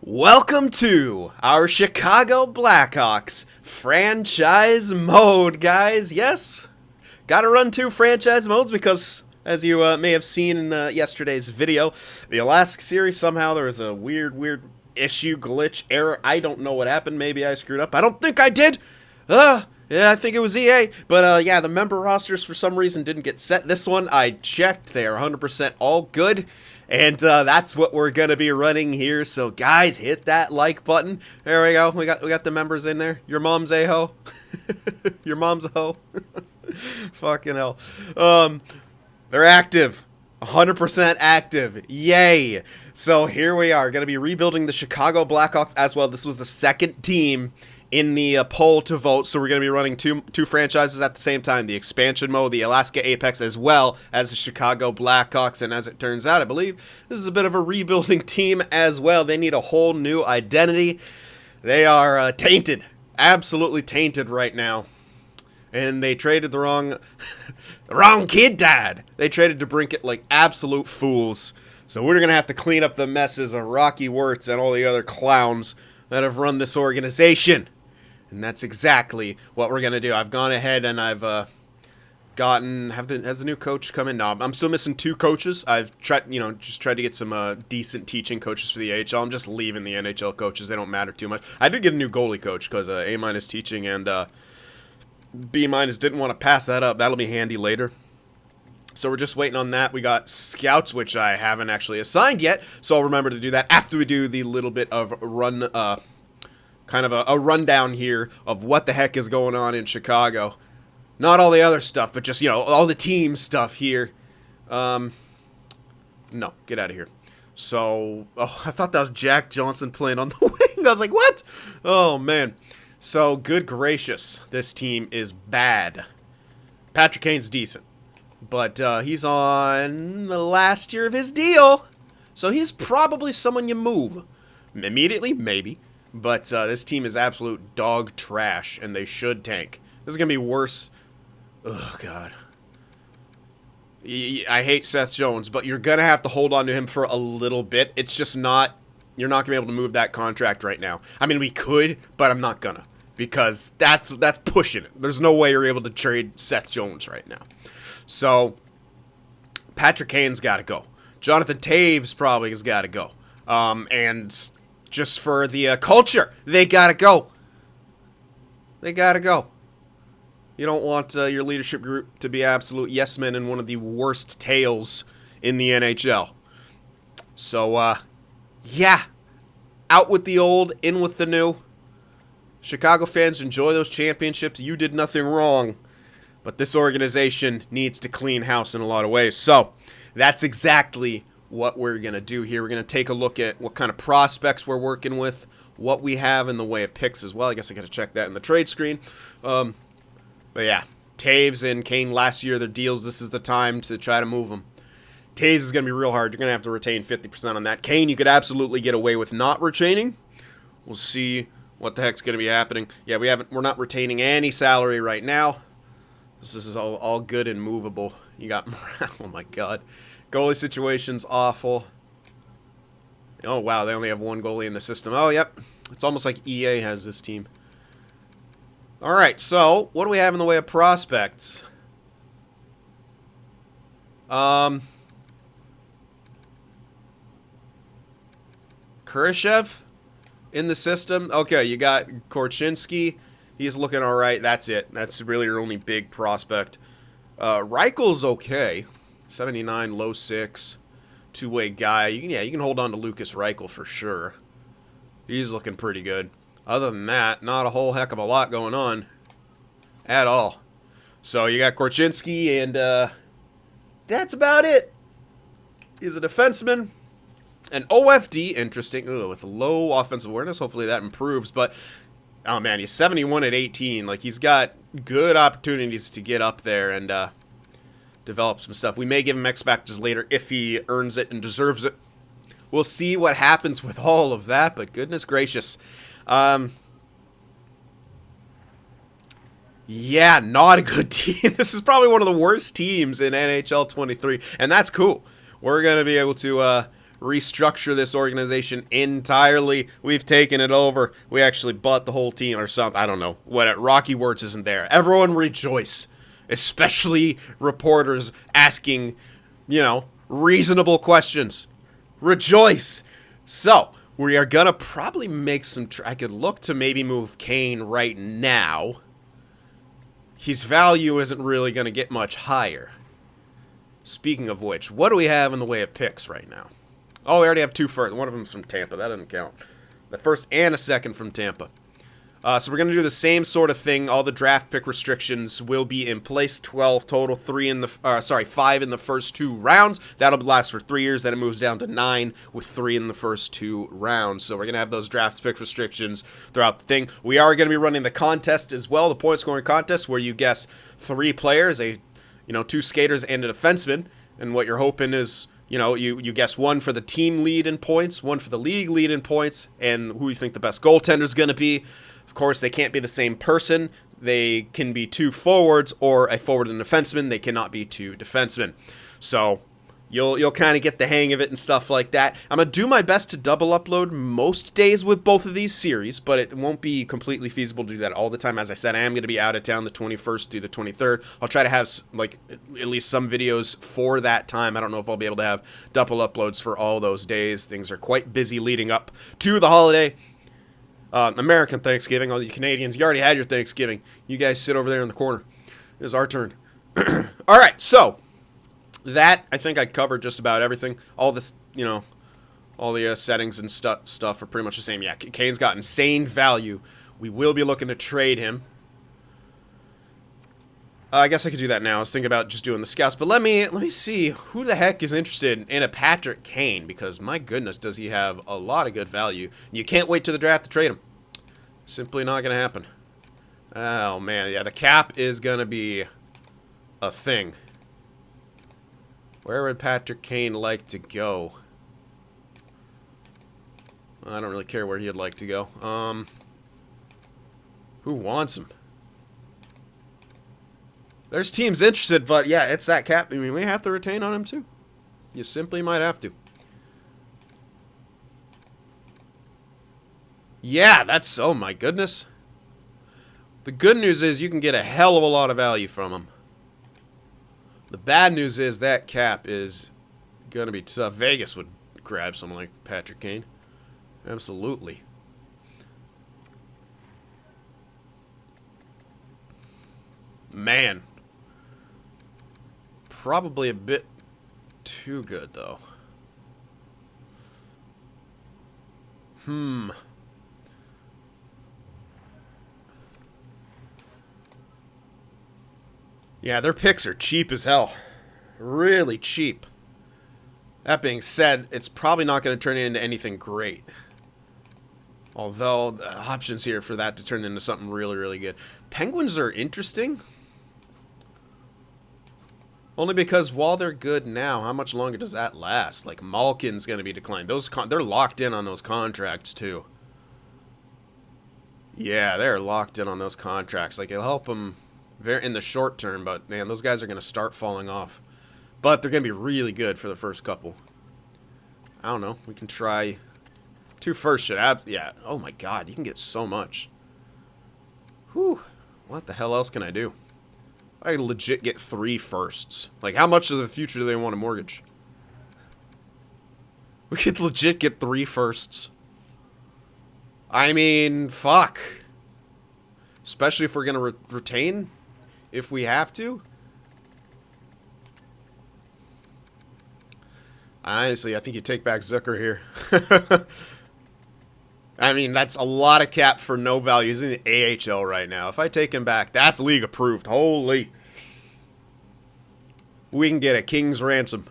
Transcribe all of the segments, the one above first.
Welcome to our Chicago Blackhawks franchise mode, guys. Yes, gotta run 2 franchise modes because, as you may have seen in yesterday's video, the Alaska series, somehow there was a weird issue, glitch, error. I don't know what happened. Maybe I screwed up. I don't think I did. Yeah, I think it was EA. But yeah, the member rosters for some reason didn't get set. This one, I checked. They are 100% all good. And that's what we're gonna be running here. So guys, hit that like button. There we go. We got the members in there. Your mom's a hoe. Your mom's a hoe. Fucking hell. They're active. 100% active. Yay. So here we are. Gonna be rebuilding the Chicago Blackhawks as well. This was the second team in the poll to vote, so we're going to be running two franchises at the same time, the expansion mode, the Alaska Apex, as well as the Chicago Blackhawks. And as it turns out, I believe this is a bit of a rebuilding team as well. They need a whole new identity. They are tainted, absolutely tainted right now. And they traded the wrong kid, Dad. They traded DeBrincat like absolute fools. So we're going to have to clean up the messes of Rocky Wirtz and all the other clowns that have run this organization. And that's exactly what we're going to do. I've gone ahead and I've has the new coach come in? No, I'm still missing 2 coaches. I've tried, just tried to get some decent teaching coaches for the AHL. I'm just leaving the NHL coaches. They don't matter too much. I did get a new goalie coach because A- teaching and B- didn't want to pass that up. That'll be handy later. So we're just waiting on that. We got scouts, which I haven't actually assigned yet. So I'll remember to do that after we do the little bit of kind of a rundown here of what the heck is going on in Chicago. Not all the other stuff, but just, all the team stuff here. No, get out of here. So, I thought that was Jack Johnson playing on the wing. I was like, what? Oh, man. So, good gracious, this team is bad. Patrick Kane's decent, but he's on the last year of his deal. So, he's probably someone you move. Immediately, maybe. But this team is absolute dog trash, and they should tank. This is going to be worse. Oh, God. I hate Seth Jones, but you're going to have to hold on to him for a little bit. It's just not... You're not going to be able to move that contract right now. I mean, we could, but I'm not going to. Because that's pushing it. There's no way you're able to trade Seth Jones right now. So, Patrick Kane's got to go. Jonathan Toews probably has got to go. And... just for the culture, they gotta go. They gotta go. You don't want your leadership group to be absolute yes men and one of the worst tails in the NHL. So, yeah. Out with the old, in with the new. Chicago fans, enjoy those championships. You did nothing wrong. But this organization needs to clean house in a lot of ways. So, that's exactly what we're going to do here. We're going to take a look at what kind of prospects we're working with, what we have in the way of picks as well. I guess I got to check that in the trade screen. But yeah, Toews and Kane last year, their deals, this is the time to try to move them. Toews is going to be real hard. You're going to have to retain 50% on that. Kane, you could absolutely get away with not retaining. We'll see what the heck's going to be happening. Yeah, we're not retaining any salary right now. This is all good and movable. You got, oh my God. Goalie situation's awful. Oh, wow, they only have 1 goalie in the system. Oh, yep. It's almost like EA has this team. All right, so what do we have in the way of prospects? Kurashev in the system. Okay, you got Korchinski. He's looking all right. That's it. That's really your only big prospect. Reichel's okay. 79, low 6, 2-way guy. You can hold on to Lucas Reichel for sure. He's looking pretty good. Other than that, not a whole heck of a lot going on at all. So you got Korchinski, and that's about it. He's a defenseman. An OFD, interesting. Ooh, with low offensive awareness. Hopefully that improves. But, oh man, he's 71 at 18. Like, he's got good opportunities to get up there and develop some stuff. We may give him X Factors later if he earns it and deserves it. We'll see what happens with all of that, but goodness gracious. Yeah, not a good team. This is probably one of the worst teams in NHL 23, and that's cool. We're going to be able to restructure this organization entirely. We've taken it over. We actually bought the whole team or something. I don't know. What Rocky Words isn't there. Everyone rejoice. Especially reporters asking, you know, reasonable questions. Rejoice. So, we are going to probably make some... I could look to maybe move Kane right now. His value isn't really going to get much higher. Speaking of which, what do we have in the way of picks right now? Oh, we already have 2 first. One of them's from Tampa. That doesn't count. The first and a second from Tampa. So we're going to do the same sort of thing. All the draft pick restrictions will be in place. 12 total, 5 in the first 2 rounds. That'll last for 3 years. Then it moves down to 9 with 3 in the first 2 rounds. So we're going to have those draft pick restrictions throughout the thing. We are going to be running the contest as well, the point scoring contest, where you guess 3 players, 2 skaters and a defenseman. And what you're hoping is, you guess 1 for the team lead in points, 1 for the league lead in points, and who you think the best goaltender is going to be. Of course, they can't be the same person. They can be 2 forwards or a forward and defenseman. They cannot be 2 defensemen. So you'll kind of get the hang of it and stuff like that. I'm going to do my best to double upload most days with both of these series, but it won't be completely feasible to do that all the time. As I said, I am going to be out of town the 21st through the 23rd. I'll try to have at least some videos for that time. I don't know if I'll be able to have double uploads for all those days. Things are quite busy leading up to the holiday. American Thanksgiving. All you Canadians, you already had your Thanksgiving. You guys sit over there in the corner. It's our turn. All right, so that, I think I covered just about everything. All this, all the settings and stuff are pretty much the same. Yeah, Kane's got insane value. We will be looking to trade him. I guess I could do that now. I was thinking about just doing the scouts, but let me see who the heck is interested in a Patrick Kane, because my goodness, does he have a lot of good value. You can't wait to the draft to trade him. Simply not going to happen. Oh, man. Yeah, the cap is going to be a thing. Where would Patrick Kane like to go? I don't really care where he'd like to go. Who wants him? There's teams interested, but yeah, it's that cap. I mean, we have to retain on him too. You simply might have to. Yeah, that's... Oh my goodness. The good news is you can get a hell of a lot of value from him. The bad news is that cap is going to be tough. Vegas would grab someone like Patrick Kane. Absolutely. Man. Probably a bit too good, though. Yeah, their picks are cheap as hell. Really cheap. That being said, it's probably not going to turn into anything great. Although, the options here for that to turn into something really, really good. Penguins are interesting. Only because while they're good now, how much longer does that last? Like, Malkin's going to be declined. They're locked in on those contracts, too. Yeah, they're locked in on those contracts. Like, it'll help them in the short term, but, man, those guys are going to start falling off. But they're going to be really good for the first couple. I don't know. We can try 2 firsts. Yeah. Oh, my God. You can get so much. Whew. What the hell else can I do? I legit get 3 firsts. Like, how much of the future do they want to mortgage? We could legit get 3 firsts. I mean, fuck. Especially if we're going to retain. If we have to. Honestly, I think you take back Zucker here. I mean, that's a lot of cap for no value. He's in the AHL right now. If I take him back, that's league approved. Holy. We can get a king's ransom.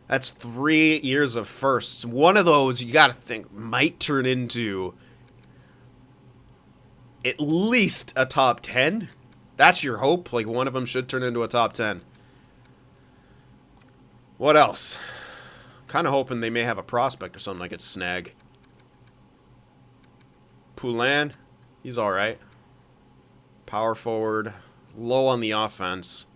That's 3 years of firsts. One of those, you got to think, might turn into at least a top 10. That's your hope. Like, one of them should turn into a top 10. What else? Kind of hoping they may have a prospect or something I could snag. Poulin, he's alright. Power forward. Low on the offense.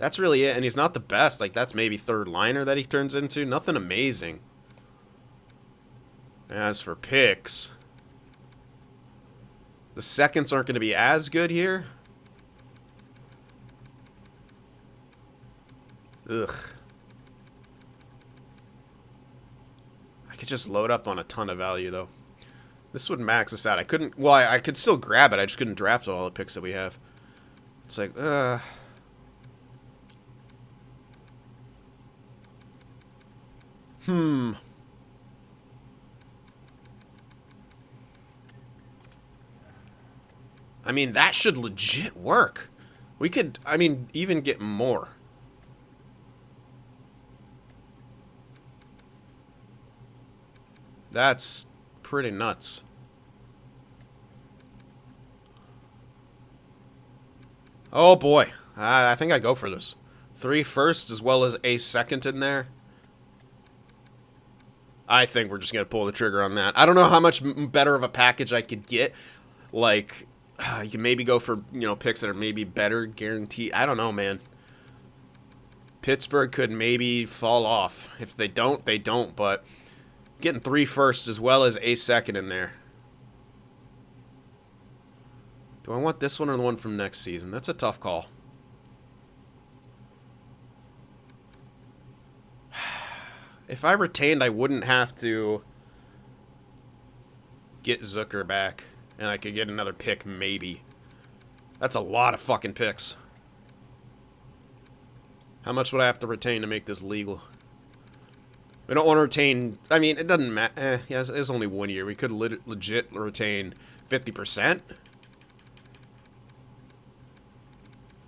That's really it, and he's not the best. Like, that's maybe third liner that he turns into. Nothing amazing. As for picks, the seconds aren't going to be as good here. Ugh. I could just load up on a ton of value, though. This would max us out. I couldn't... Well, I could still grab it. I just couldn't draft all the picks that we have. It's like, I mean, that should legit work. We could, I mean, even get more. That's pretty nuts. Oh boy. I think I go for this. 3 first as well as a second in there. I think we're just going to pull the trigger on that. I don't know how much better of a package I could get. Like, you can maybe go for, you know, picks that are maybe better, guaranteed. I don't know, man. Pittsburgh could maybe fall off. If they don't, they don't. But getting 3 first as well as a second in there. Do I want this one or the one from next season? That's a tough call. If I retained, I wouldn't have to get Zucker back. And I could get another pick, maybe. That's a lot of fucking picks. How much would I have to retain to make this legal? We don't want to retain... I mean, it doesn't matter. Yeah, it's only 1 year. We could legit retain 50%.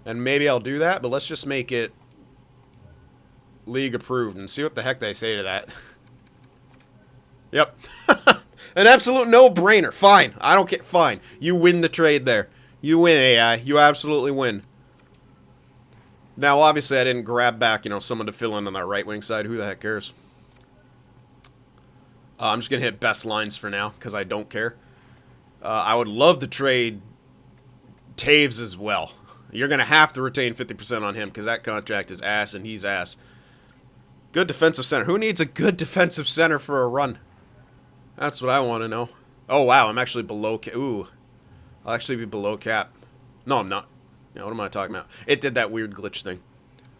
And maybe I'll do that, but let's just make it league approved and see what the heck they say to that. Yep. An absolute no-brainer. Fine. I don't care. Fine. You win the trade there. You win, AI. You absolutely win. Now, obviously, I didn't grab back, you know, someone to fill in on that right-wing side. Who the heck cares? I'm just going to hit best lines for now, because I don't care. I would love to trade Toews as well. You're going to have to retain 50% on him, because that contract is ass, and he's ass. Good defensive center. Who needs a good defensive center for a run? That's what I want to know. Oh, wow. I'm actually below cap. Ooh. I'll actually be below cap. No, I'm not. Yeah, what am I talking about? It did that weird glitch thing.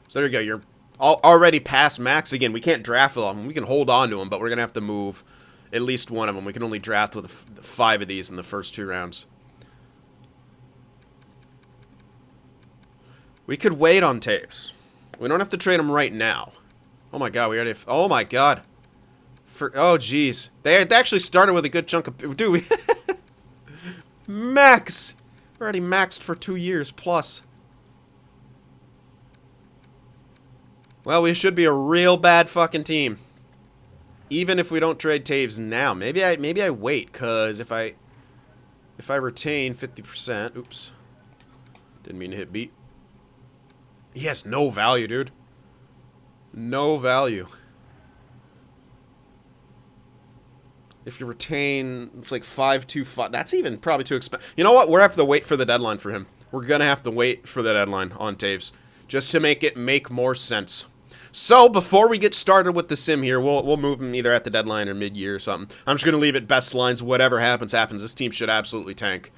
So there you go. You're already past max. Again, we can't draft all of them. We can hold on to them, but we're going to have to move at least one of them. We can only draft with 5 of these in the first 2 rounds. We could wait on Toews. We don't have to trade him right now. Oh my god, we already have, oh my god. Oh jeez. They actually started with a good chunk of, dude, we max. We're already maxed for 2 years plus. Well, we should be a real bad fucking team. Even if we don't trade Toews now. Maybe I wait, cuz if I retain 50%, oops. Didn't mean to hit beat. He has no value, dude. No value. If you retain, it's like 5-2-5. That's even probably too expensive. You know what? We're going to have to wait for the deadline for him. We're going to have to wait for the deadline on Toews. Just to make it make more sense. So, before we get started with the sim here, we'll move him either at the deadline or mid-year or something. I'm just going to leave it best lines. Whatever happens, happens. This team should absolutely tank.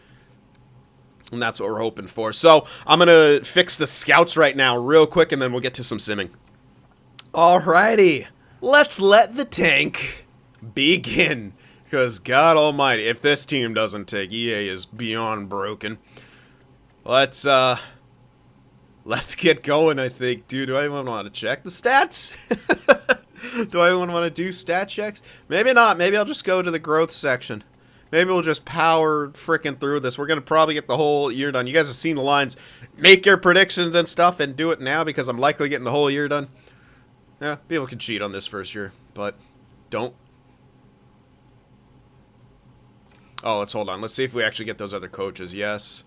And that's what we're hoping for. So, I'm going to fix the scouts right now real quick, and then we'll get to some simming. Alrighty. Let's let the tank begin. Because, God almighty, if this team doesn't take, EA is beyond broken. Let's get going, I think. Dude, do I even want to check the stats? Do I even want to do stat checks? Maybe not. Maybe I'll just go to the growth section. Maybe we'll just power frickin' through this. We're going to probably get the whole year done. You guys have seen the lines. Make your predictions and stuff and do it now because I'm likely getting the whole year done. Yeah, people can cheat on this first year, but don't. Oh, let's hold on. Let's see if we actually get those other coaches. Yes.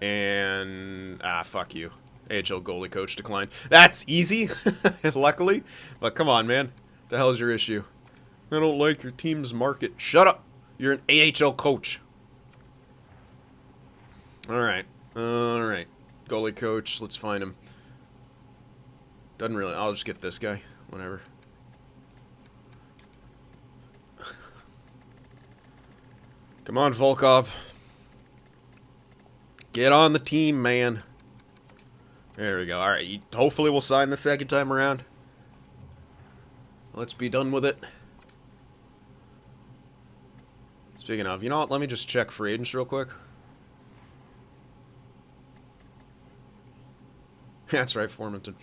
And, fuck you. AHL goalie coach declined. That's easy, luckily. But come on, man. What the hell is your issue? I don't like your team's market. Shut up. You're an AHL coach. Alright. Alright. Goalie coach. Let's find him. Doesn't really... I'll just get this guy. Whatever. Come on, Volkov. Get on the team, man. There we go. Alright, hopefully we'll sign the second time around. Let's be done with it. Speaking of, you know what? Let me just check free agents real quick. That's right, Formanton.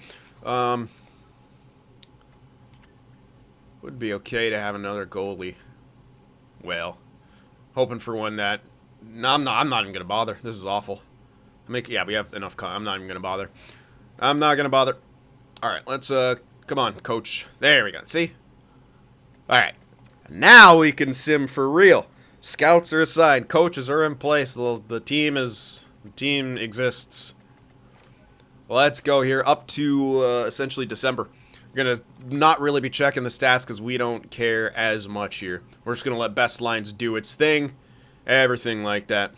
Would be okay to have another goalie. Well, hoping for one that... No, I'm not even gonna bother. This is awful. Yeah, we have enough. I'm not even gonna bother. I'm not gonna bother. All right, let's come on, coach. There we go. See? All right, now we can sim for real. Scouts are assigned. Coaches are in place. The team exists. Let's go here up to essentially December. We're gonna not really be checking the stats because we don't care as much here. We're just gonna let best lines do its thing, everything like that,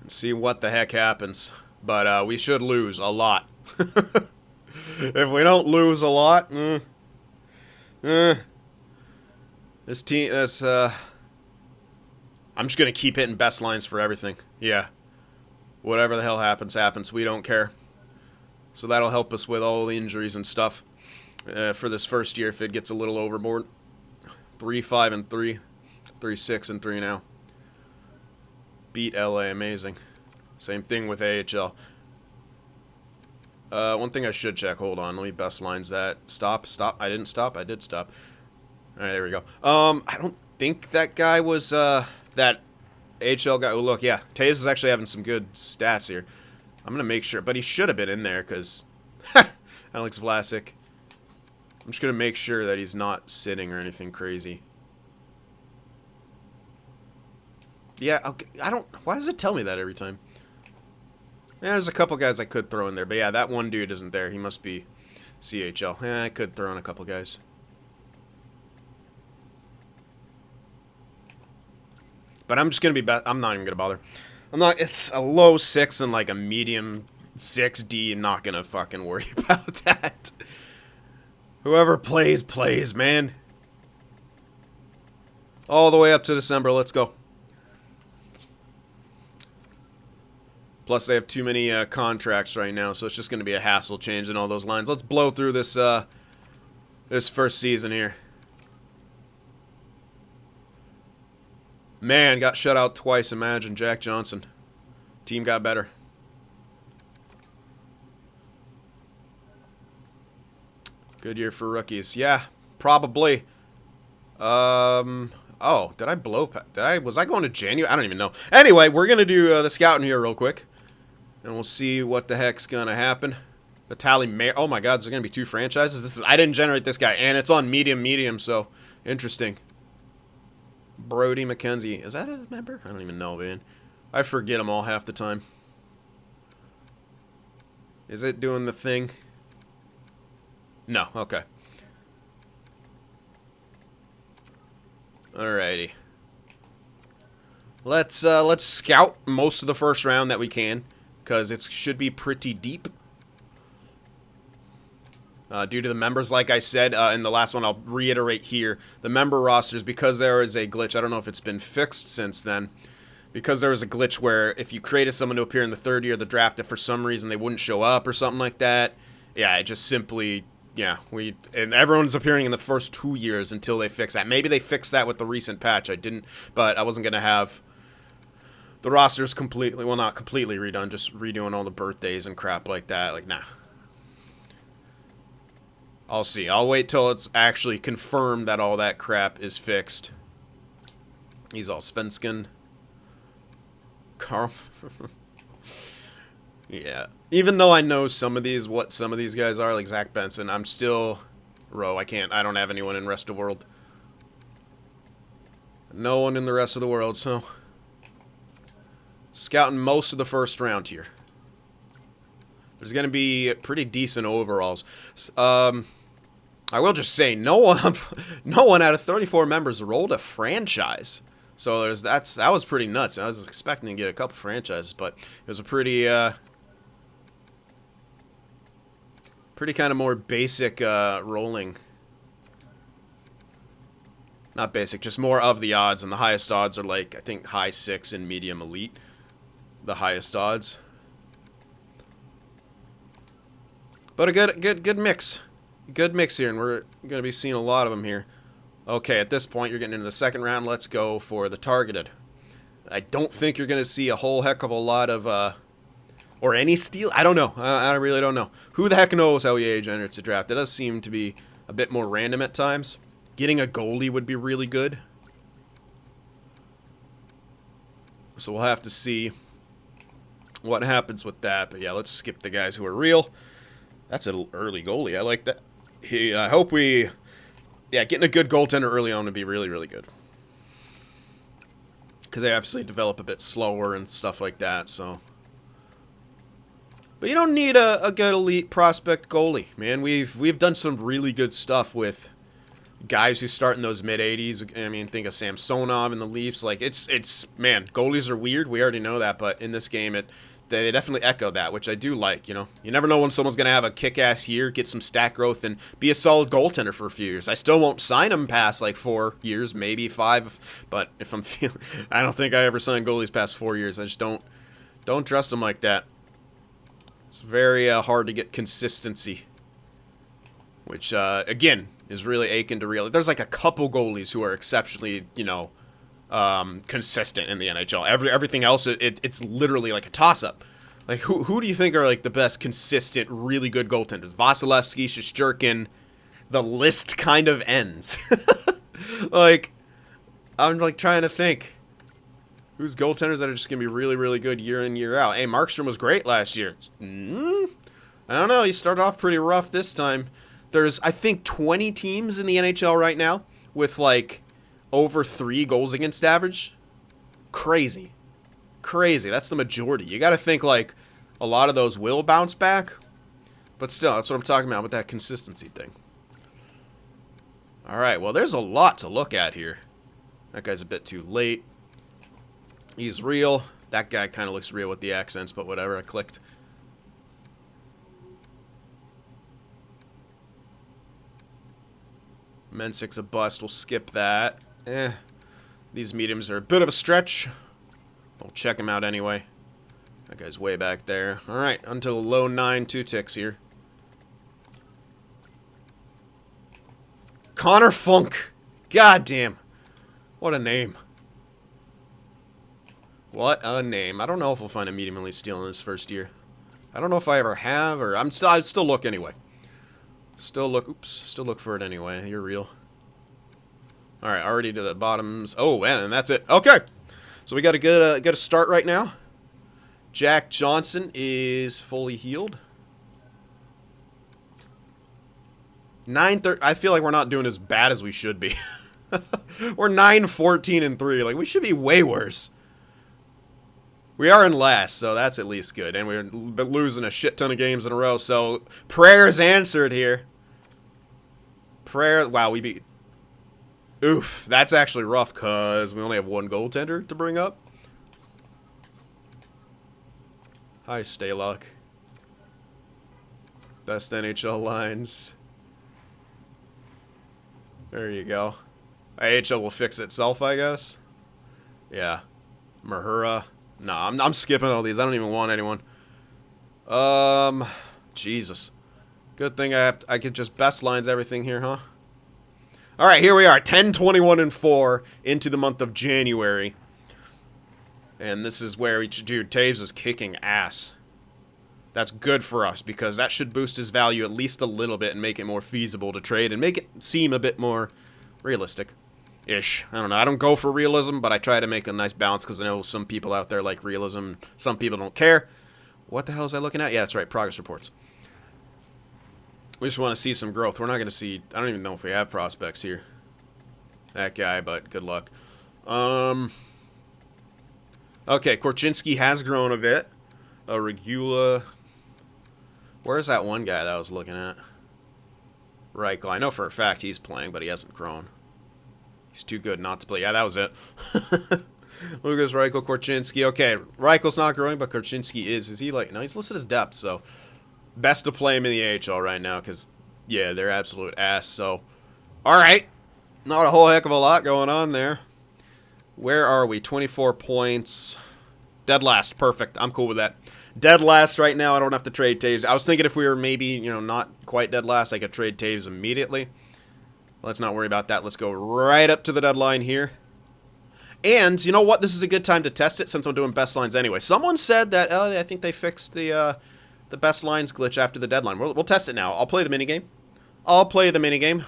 and see what the heck happens. But we should lose a lot. If we don't lose a lot, this team, I'm just gonna keep hitting best lines for everything. Yeah, whatever the hell happens, happens. We don't care. So that'll help us with all the injuries and stuff for this first year if it gets a little overboard. 3-5-3, 3-6-3 now. Beat LA, amazing. Same thing with AHL. One thing I should check. Hold on, let me best lines that. Stop. I didn't stop. I did stop. All right, there we go. I don't think that guy was that AHL guy. Oh, look, yeah, Toews is actually having some good stats here. I'm going to make sure, but he should have been in there because Alex Vlasic. I'm just going to make sure that he's not sitting or anything crazy. Yeah, okay. Why does it tell me that every time? Yeah, there's a couple guys I could throw in there, but yeah, that one dude isn't there. He must be CHL. Yeah, I could throw in a couple guys. But I'm just going to be... I'm not even going to bother. It's a low 6 and like a medium 6D. I'm not gonna fucking worry about that. Whoever plays, plays, man. All the way up to December. Let's go. Plus, they have too many contracts right now, so it's just gonna be a hassle changing all those lines. Let's blow through this this first season here. Man, got shut out twice. Imagine Jack Johnson. Team got better. Good year for rookies. Yeah, probably. Oh, did I blow? Was I going to January? I don't even know. Anyway, we're gonna do the scouting here real quick, and we'll see what the heck's gonna happen. Vitaly Mayer. Oh my God, there's gonna be 2 franchises. I didn't generate this guy, and it's on medium. So interesting. Brody McKenzie. Is that a member? I don't even know, man. I forget them all half the time. Is it doing the thing? No. Okay. Alrighty. Let's scout most of the first round that we can, because it should be pretty deep. Due to the members, like I said in the last one, I'll reiterate here, the member rosters, because there is a glitch, I don't know if it's been fixed since then, because there was a glitch where if you created someone to appear in the 3rd year of the draft, if for some reason they wouldn't show up or something like that, yeah, it just simply, yeah, and everyone's appearing in the first 2 years until they fix that. Maybe they fixed that with the recent patch, but I wasn't going to have the rosters completely, well, not completely redone, just redoing all the birthdays and crap like that, like, nah. I'll see. I'll wait till it's actually confirmed that all that crap is fixed. He's all Svensson. Carl. Yeah. Even though I know what some of these guys are, like Zach Benson, I'm still... I don't have anyone in the rest of the world. No one in the rest of the world, so... Scouting most of the first round here. There's going to be pretty decent overalls. I will just say, no one out of 34 members rolled a franchise. So that was pretty nuts. I was expecting to get a couple franchises, but it was a pretty Pretty kind of more basic rolling. Not basic, just more of the odds. And the highest odds are like, I think, high 6 and medium elite. The highest odds. But a good mix. Good mix here, and we're going to be seeing a lot of them here. Okay, at this point, you're getting into the second round. Let's go for the targeted. I don't think you're going to see a whole heck of a lot of, or any steal. I don't know. I really don't know. Who the heck knows how EA generates a draft? It does seem to be a bit more random at times. Getting a goalie would be really good. So we'll have to see what happens with that. But yeah, let's skip the guys who are real. That's an early goalie. I like that. I hope we... Yeah, getting a good goaltender early on would be really, really good. Because they obviously develop a bit slower and stuff like that, so... But you don't need a good elite prospect goalie, man. We've done some really good stuff with guys who start in those mid-80s. I mean, think of Samsonov in the Leafs. Like, man, goalies are weird. We already know that, but in this game, they definitely echo that, which I do like, you know. You never know when someone's going to have a kick-ass year, get some stat growth, and be a solid goaltender for a few years. I still won't sign him past, like, 4 years, maybe 5. But if I'm feeling... I don't think I ever signed goalies past 4 years. I just don't trust them like that. It's very hard to get consistency. Which, again, is really aching to realize. There's, like, a couple goalies who are exceptionally, you know... consistent in the NHL. Everything else, it's literally like a toss-up. Like, who do you think are like the best consistent, really good goaltenders? Vasilevsky, Shesterkin. The list kind of ends. Like, I'm like trying to think who's goaltenders that are just gonna be really, really good year in, year out. Hey, Markstrom was great last year. I don't know. He started off pretty rough this time. There's, I think, 20 teams in the NHL right now with like over 3 goals against average. Crazy. That's the majority. You got to think like a lot of those will bounce back. But still, that's what I'm talking about with that consistency thing. Alright, well, there's a lot to look at here. That guy's a bit too late. He's real. That guy kind of looks real with the accents, but whatever. I clicked. Mensik's a bust. We'll skip that. These mediums are a bit of a stretch. We'll check him out anyway. That guy's way back there. Alright, until low 9, 2 ticks here. Connor Funk. God damn. What a name. What a name. I don't know if we'll find a medium elite steal in this first year. I don't know if I ever have, or I'd still look anyway. Still look for it anyway. You're real. Alright, already to the bottoms. Oh, man, and that's it. Okay. So we got a good start right now. Jack Johnson is fully healed. 9-13. I feel like we're not doing as bad as we should be. We're 9-14-3. Like, we should be way worse. We are in last, so that's at least good. And we're losing a shit ton of games in a row, so prayers answered here. Wow, we beat... Oof, that's actually rough, because we only have 1 goaltender to bring up. Hi, Staylock. Best NHL lines. There you go. AHL will fix itself, I guess. Yeah. Mahura. No, I'm skipping all these. I don't even want anyone. Jesus. Good thing I could just best lines everything here, huh? All right, here we are, 10-21-4 into the month of January. And this is where dude, Toews is kicking ass. That's good for us because that should boost his value at least a little bit and make it more feasible to trade and make it seem a bit more realistic-ish. I don't know. I don't go for realism, but I try to make a nice balance because I know some people out there like realism. Some people don't care. What the hell is I looking at? Yeah, that's right, progress reports. We just want to see some growth. We're not going to see... I don't even know if we have prospects here. That guy, but good luck. Okay, Korchinski has grown a bit. Regula... Where's that one guy that I was looking at? Reichel. I know for a fact he's playing, but he hasn't grown. He's too good not to play. Yeah, that was it. Lucas Reichel, Korchinski. Okay, Reichel's not growing, but Korchinski is. Is he like... No, he's listed as depth, so... Best to play him in the AHL right now because, yeah, they're absolute ass. So, all right. Not a whole heck of a lot going on there. Where are we? 24 points. Dead last. Perfect. I'm cool with that. Dead last right now. I don't have to trade Toews. I was thinking if we were maybe, you know, not quite dead last, I could trade Toews immediately. Let's not worry about that. Let's go right up to the deadline here. And, you know what? This is a good time to test it since I'm doing best lines anyway. Someone said that, oh, I think they fixed the best lines glitch after the deadline. We'll test it now. I'll play the minigame. I'll play the minigame.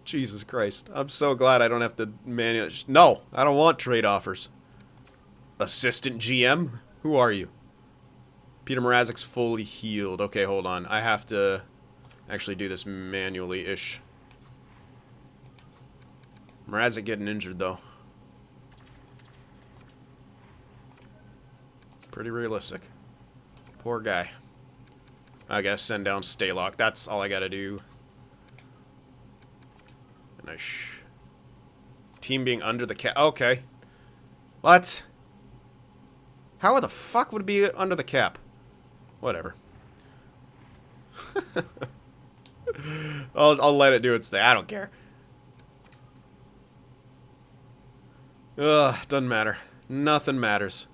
Jesus Christ. I'm so glad I don't have to manually... No, I don't want trade offers. Assistant GM? Who are you? Peter Mrazek's fully healed. Okay, hold on. I have to actually do this manually-ish. Mrazek getting injured, though. Pretty realistic. Poor guy. I gotta send down Staylock. That's all I gotta do. Nice. Team being under the cap. Okay. What? How the fuck would it be under the cap? Whatever. I'll let it do its thing. I don't care. Ugh, doesn't matter. Nothing matters.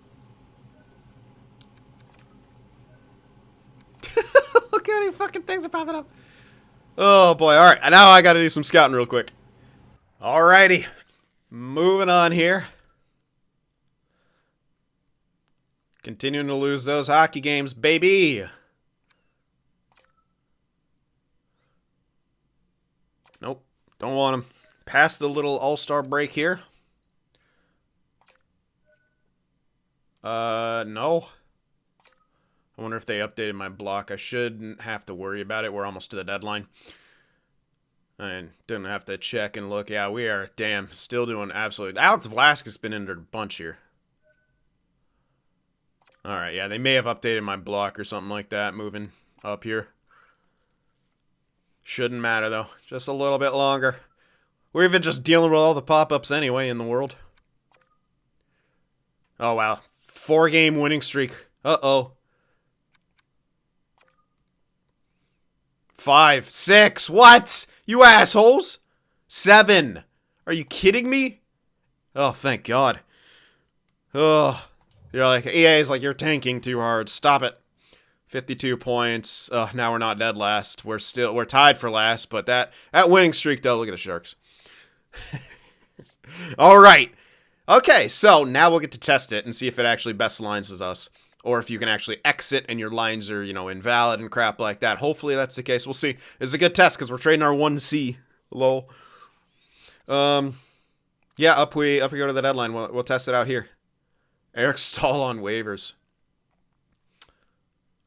Look how many fucking things are popping up. Oh boy, alright. Now I gotta do some scouting real quick. Alrighty. Moving on here. Continuing to lose those hockey games, baby. Nope. Don't want them. Past the little all-star break here. No. I wonder if they updated my block. I shouldn't have to worry about it. We're almost to the deadline. I didn't have to check and look. Yeah, we are, damn, still doing absolutely... Alex Vlasik's been injured a bunch here. Alright, yeah, they may have updated my block or something like that, moving up here. Shouldn't matter, though. Just a little bit longer. We're even just dealing with all the pop-ups anyway in the world. Oh, wow. 4-game winning streak. Uh-oh. 5, 6, what? You assholes? 7. Are you kidding me? Oh, thank God. Oh, you're like, EA is like, you're tanking too hard. Stop it. 52 points. Now we're not dead last. We're tied for last, but that winning streak, though, look at the Sharks. All right. Okay, so now we'll get to test it and see if it actually best lines as us. Or if you can actually exit and your lines are, you know, invalid and crap like that. Hopefully that's the case. We'll see. It's a good test because we're trading our 1C. Lol. Yeah, up we go to the deadline. We'll test it out here. Eric Stahl on waivers.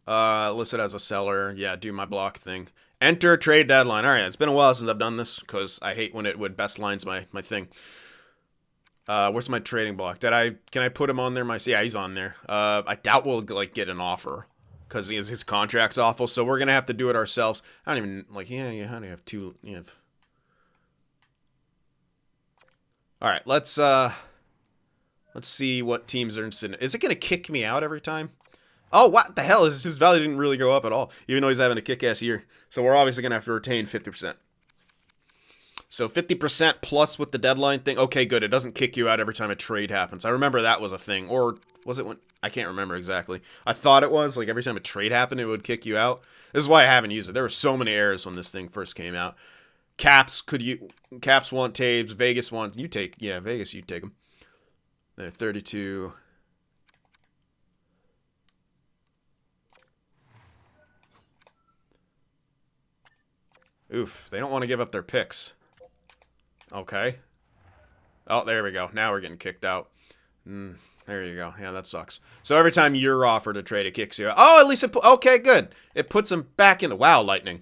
Listed as a seller. Yeah, do my block thing. Enter trade deadline. All right, it's been a while since I've done this because I hate when it would best lines my thing. Where's my trading block? Can I put him on there? Yeah, he's on there. I doubt we'll like get an offer because his contract's awful. So we're gonna have to do it ourselves. I don't even like. Yeah. How do you have two? You have. All right, let's see what teams are interested in. Is it gonna kick me out every time? Oh, what the hell? His value didn't really go up at all, even though he's having a kick-ass year. So we're obviously gonna have to retain 50%. So 50% plus with the deadline thing. Okay, good. It doesn't kick you out every time a trade happens. I remember that was a thing. Or was it when... I can't remember exactly. I thought it was. Like, every time a trade happened, it would kick you out. This is why I haven't used it. There were so many errors when this thing first came out. Caps want Toews. Vegas wants... Yeah, Vegas, you take them. They're 32... Oof, they don't want to give up their picks. Okay. Oh, there we go. Now we're getting kicked out. There you go. Yeah, that sucks. So every time you're offered a trade, it kicks you out. Oh, at least it... Okay, good. It puts them back in the... Wow, Lightning.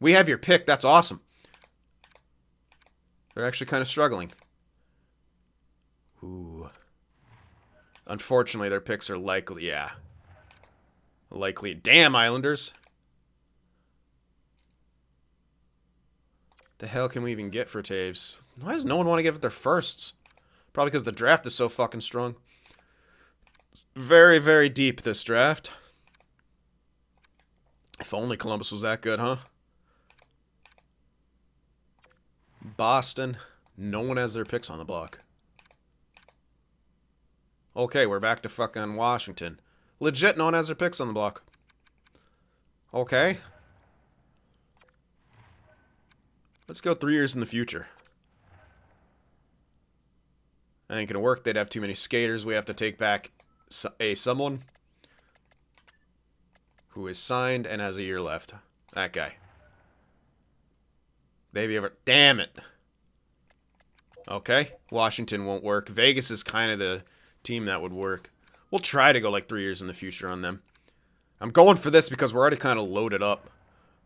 We have your pick. That's awesome. They're actually kind of struggling. Ooh. Unfortunately, their picks are likely... Yeah. Likely... Damn, Islanders. The hell can we even get for Toews? Why does no one want to give it their firsts? Probably because the draft is so fucking strong. Very, very deep, this draft. If only Columbus was that good, huh? Boston. No one has their picks on the block. Okay, we're back to fucking Washington. Legit, no one has their picks on the block. Okay. Let's go 3 years in the future. That ain't gonna work. They'd have too many skaters. We have to take back someone who is signed and has a year left. That guy. Maybe ever. Damn it. Okay. Washington won't work. Vegas is kind of the team that would work. We'll try to go like 3 years in the future on them. I'm going for this because we're already kind of loaded up.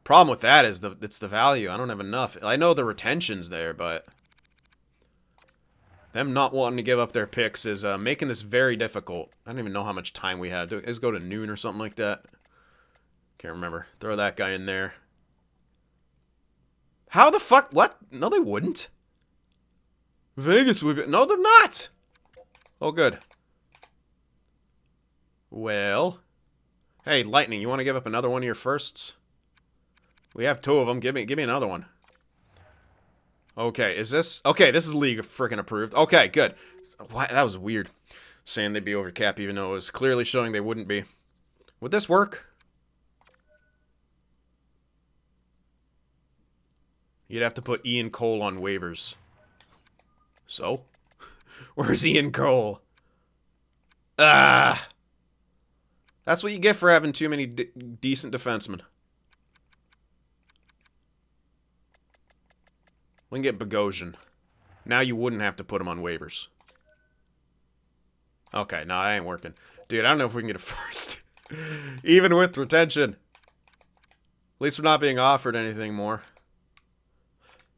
Problem with that is it's the value. I don't have enough. I know the retention's there, but them not wanting to give up their picks is making this very difficult. I don't even know how much time we had. Let's go to noon or something like that. Can't remember. Throw that guy in there. How the fuck? What? No, they wouldn't. Vegas would be. No, they're not. Oh, good. Well. Hey, Lightning, you want to give up another one of your firsts? We have 2 of them. Give me another one. Okay, is this... Okay, this is league freaking approved. Okay, good. Why, that was weird. Saying they'd be over cap even though it was clearly showing they wouldn't be. Would this work? You'd have to put Ian Cole on waivers. So? Where's Ian Cole? Ah! That's what you get for having too many decent defensemen. We can get Bogosian. Now you wouldn't have to put him on waivers. Okay, no, that ain't working. Dude, I don't know if we can get a first. Even with retention. At least we're not being offered anything more.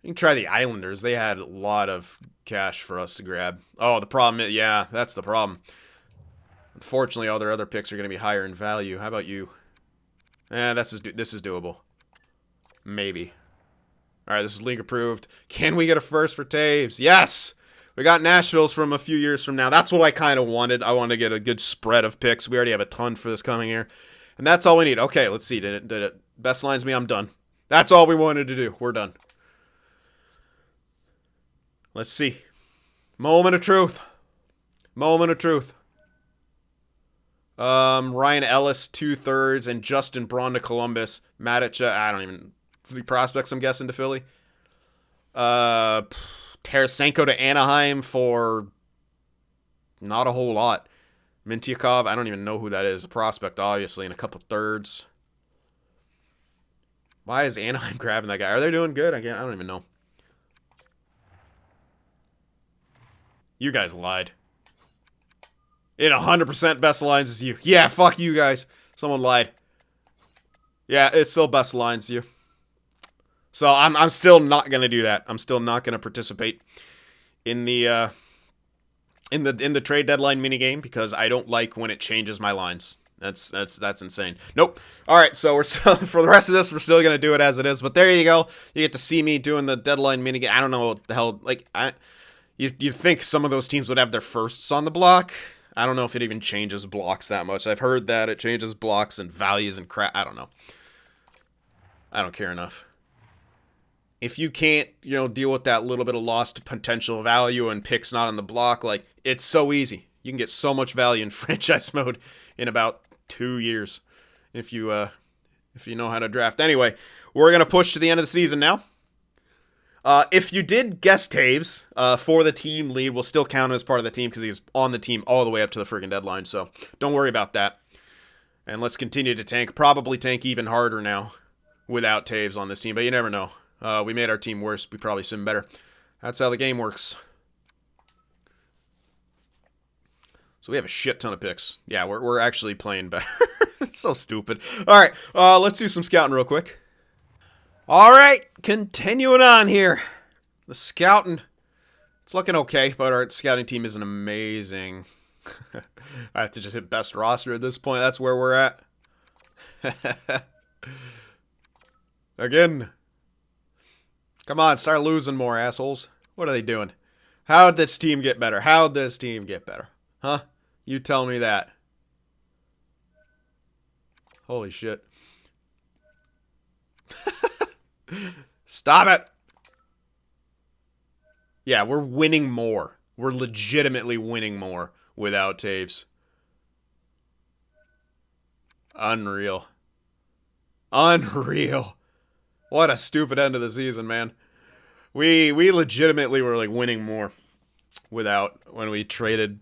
You can try the Islanders. They had a lot of cash for us to grab. Oh, the problem is, yeah, that's the problem. Unfortunately, all their other picks are going to be higher in value. How about you? This is doable. Maybe. All right, this is league approved. Can we get a first for Toews? Yes! We got Nashville's from a few years from now. That's what I kind of wanted. I wanted to get a good spread of picks. We already have a ton for this coming year. And that's all we need. Okay, let's see. Did it best lines me? I'm done. That's all we wanted to do. We're done. Let's see. Moment of truth. Moment of truth. Ryan Ellis, 2/3, and Justin Braun to Columbus. Maticha, I don't even... 3 prospects, I'm guessing, to Philly. Tarasenko to Anaheim for not a whole lot. Mintyukov, I don't even know who that is. A prospect, obviously, and a couple thirds. Why is Anaheim grabbing that guy? Are they doing good? I don't even know. You guys lied. It 100% best lines is you. Yeah, fuck you guys. Someone lied. Yeah, it's still best lines you. So I'm still not gonna do that. I'm still not gonna participate in the trade deadline minigame because I don't like when it changes my lines. That's insane. Nope. All right, so we're still, for the rest of this, we're still gonna do it as it is. But there you go. You get to see me doing the deadline minigame. I don't know what the hell. Like you think some of those teams would have their firsts on the block. I don't know if it even changes blocks that much. I've heard that it changes blocks and values and crap. I don't know. I don't care enough. If you can't, deal with that little bit of lost potential value and picks not on the block, like, it's so easy. You can get so much value in franchise mode in about 2 years if you know how to draft. Anyway, we're going to push to the end of the season now. If you did guess Toews for the team lead, we'll still count him as part of the team because he's on the team all the way up to the friggin' deadline. So don't worry about that. And let's continue to tank. Probably tank even harder now without Toews on this team, but you never know. We made our team worse. We probably sim better. That's how the game works. So we have a shit ton of picks. Yeah, we're actually playing better. It's so stupid. All right, let's do some scouting real quick. All right, continuing on here. The scouting, it's looking okay, but our scouting team isn't amazing. I have to just hit best roster at this point. That's where we're at. Again. Come on, start losing more, assholes. What are they doing? How'd this team get better? How'd this team get better? Huh? You tell me that. Holy shit. Stop it. Yeah, we're winning more. We're legitimately winning more without Toews. Unreal. Unreal. What a stupid end of the season, man. We legitimately were like winning more without when we traded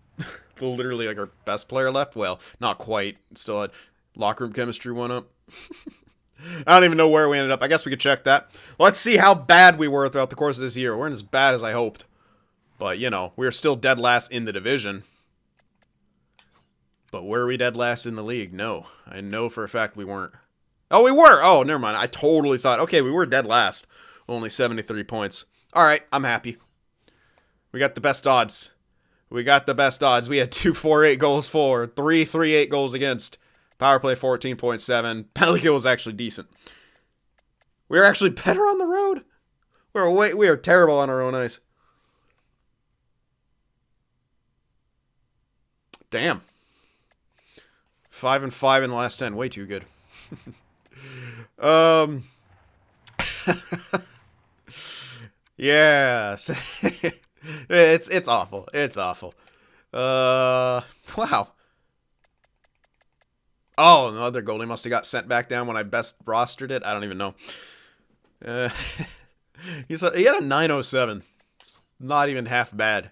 literally like our best player left. Well, not quite. Still had locker room chemistry went up. I don't even know where we ended up. I guess we could check that. Let's see how bad we were throughout the course of this year. We weren't as bad as I hoped. But, you know, we were still dead last in the division. But were we dead last in the league? No. I know for a fact we weren't. Oh, we were. Oh, never mind. I totally thought, okay, we were dead last. Only 73 points. All right, I'm happy. We got the best odds. We got the best odds. We had 2.48 goals for, 3.38 goals against. Power play 14.7. Penalty kill was actually decent. We were actually better on the road. We are terrible on our own ice. Damn. 5-5 in the last 10. Way too good. Yeah. it's awful. It's awful. Wow. Oh, the other goalie must have got sent back down when I best rostered it. I don't even know. He had a 907. It's not even half bad.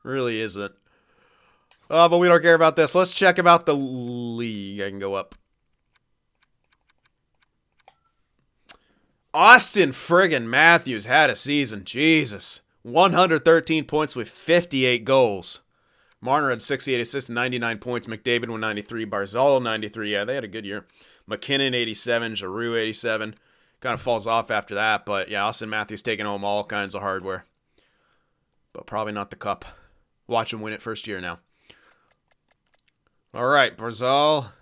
Really isn't. But we don't care about this. Let's check about the league. I can go up. Austin friggin' Matthews had a season. Jesus. 113 points with 58 goals. Marner had 68 assists, 99 points. McDavid 193. Barzal 93. Yeah, they had a good year. McKinnon 87. Giroux 87. Kind of falls off after that. But yeah, Austin Matthews taking home all kinds of hardware. But probably not the cup. Watch him win it first year now. All right, Barzal.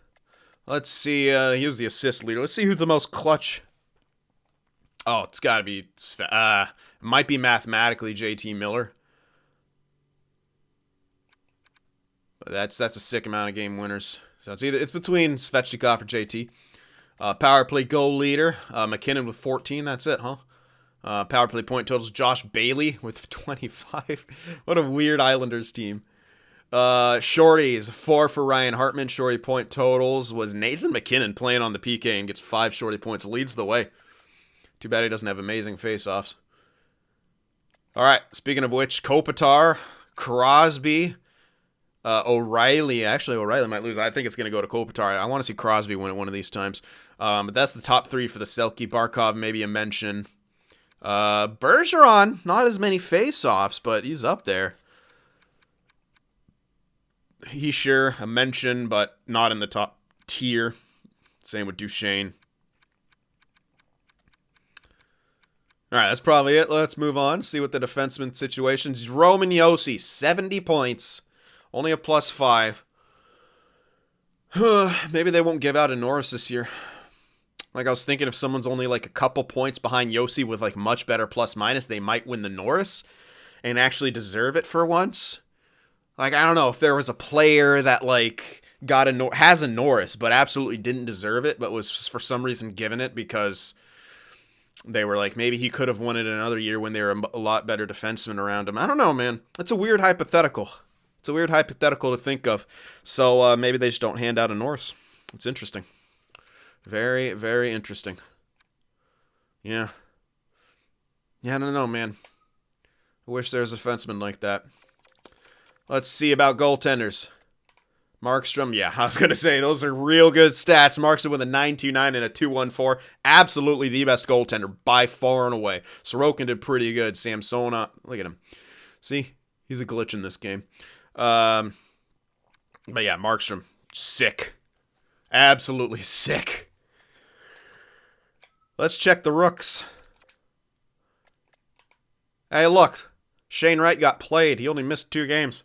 Let's see. He was the assist leader. Let's see who's the most clutch. Oh, it's got to be. It might be mathematically JT Miller. But that's a sick amount of game winners. So it's between Svechnikov or JT. Power play goal leader McKinnon with 14. That's it, huh? Power play point totals Josh Bailey with 25. What a weird Islanders team. Shorties, 4 for Ryan Hartman. Shorty point totals was Nathan McKinnon playing on the PK and gets 5 shorty points. Leads the way. Too bad he doesn't have amazing face-offs. All right, speaking of which, Kopitar, Crosby, O'Reilly. Actually, O'Reilly might lose. I think it's going to go to Kopitar. I want to see Crosby win it one of these times. But that's the top 3 for the Selke. Barkov, maybe a mention. Bergeron, not as many face-offs, but he's up there. He's sure a mention, but not in the top tier. Same with Duchesne. All right, that's probably it. Let's move on. See what the defenseman situation is. Roman Josi, 70 points. Only a +5. Maybe they won't give out a Norris this year. Like, I was thinking if someone's only like a couple points behind Josi with like much better +- they might win the Norris and actually deserve it for once. Like, I don't know if there was a player that like has a Norris but absolutely didn't deserve it, but was for some reason given it because they were like, maybe he could have won it another year when there were a lot better defensemen around him. I don't know, man. It's a weird hypothetical. It's a weird hypothetical to think of. So maybe they just don't hand out a Norris. It's interesting. Very, very interesting. Yeah. Yeah, I don't know, man. I wish there was a defenseman like that. Let's see about goaltenders. Markstrom, yeah, I was going to say, those are real good stats. Markstrom with a 9.29 and a 2.14. Absolutely the best goaltender by far and away. Sorokin did pretty good. Samsonov, look at him. See? He's a glitch in this game. But yeah, Markstrom, sick. Absolutely sick. Let's check the rooks. Hey, look. Shane Wright got played. He only missed 2 games.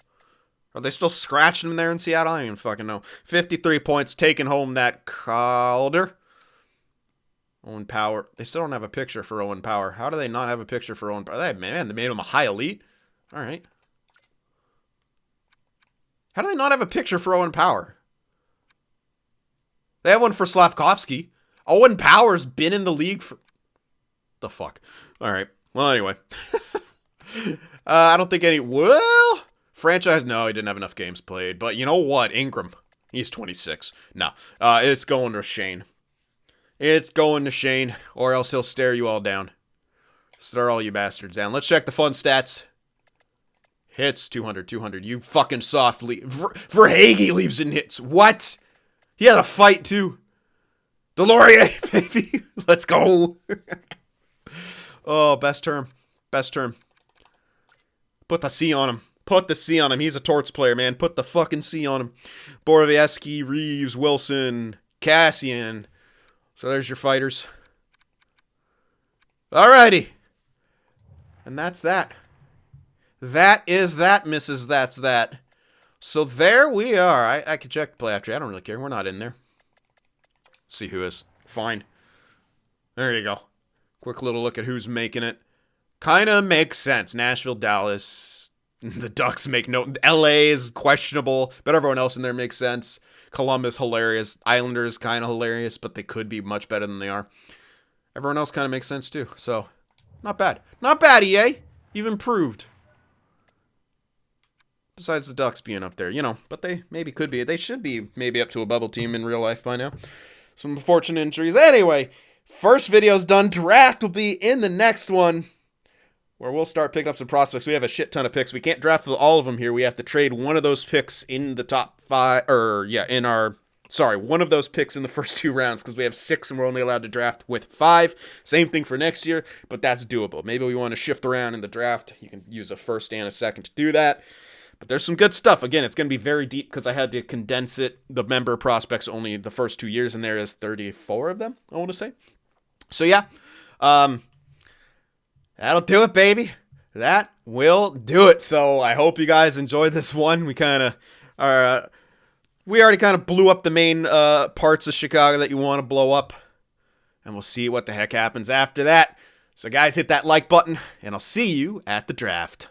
Are they still scratching him there in Seattle? I don't even fucking know. 53 points, taking home that Calder. Owen Power. They still don't have a picture for Owen Power. How do they not have a picture for Owen Power? Man, they made him a high elite. All right. How do they not have a picture for Owen Power? They have one for Slavkovsky. Owen Power's been in the league for... The fuck? All right. Well, anyway. I don't think any... Well... Franchise... No, he didn't have enough games played. But you know what? Ingram. He's 26. No. It's going to Shane. It's going to Shane. Or else he'll stare you all down. Stare all you bastards down. Let's check the fun stats. Hits. 200. You fucking soft leave. Verhaeghe leaves in hits. What? He had a fight, too. Delorier, baby. Let's go. Oh, best term. Best term. Put the C on him. Put the C on him. He's a Torts player, man. Put the fucking C on him. Borowiecki, Reeves, Wilson, Cassian. So there's your fighters. Alrighty. And that's that. That is that, Mrs. That's that. So there we are. I could check the playoff tree. I don't really care. We're not in there. See who is. Fine. There you go. Quick little look at who's making it. Kind of makes sense. Nashville, Dallas. The Ducks make no... LA is questionable, but everyone else in there makes sense. Columbus, hilarious. Islanders, kind of hilarious, but they could be much better than they are. Everyone else kind of makes sense, too. So, not bad. Not bad, EA. You've improved. Besides the Ducks being up there, you know. But they maybe could be. They should be maybe up to a bubble team in real life by now. Some unfortunate injuries. Anyway, first video's done. Draft will be in the next one, where we'll start picking up some prospects. We have a shit ton of picks. We can't draft all of them here. We have to trade one of those picks in the top 5, one of those picks in the first 2 rounds, because we have 6 and we're only allowed to draft with 5. Same thing for next year, but that's doable. Maybe we want to shift around in the draft. You can use a first and a second to do that. But there's some good stuff. Again, it's going to be very deep because I had to condense it. The member prospects, only the first 2 years, and there is 34 of them, I want to say. So, yeah. That'll do it, baby. That will do it. So, I hope you guys enjoyed this one. We already kind of blew up the main parts of Chicago that you want to blow up. And we'll see what the heck happens after that. So, guys, hit that like button, and I'll see you at the draft.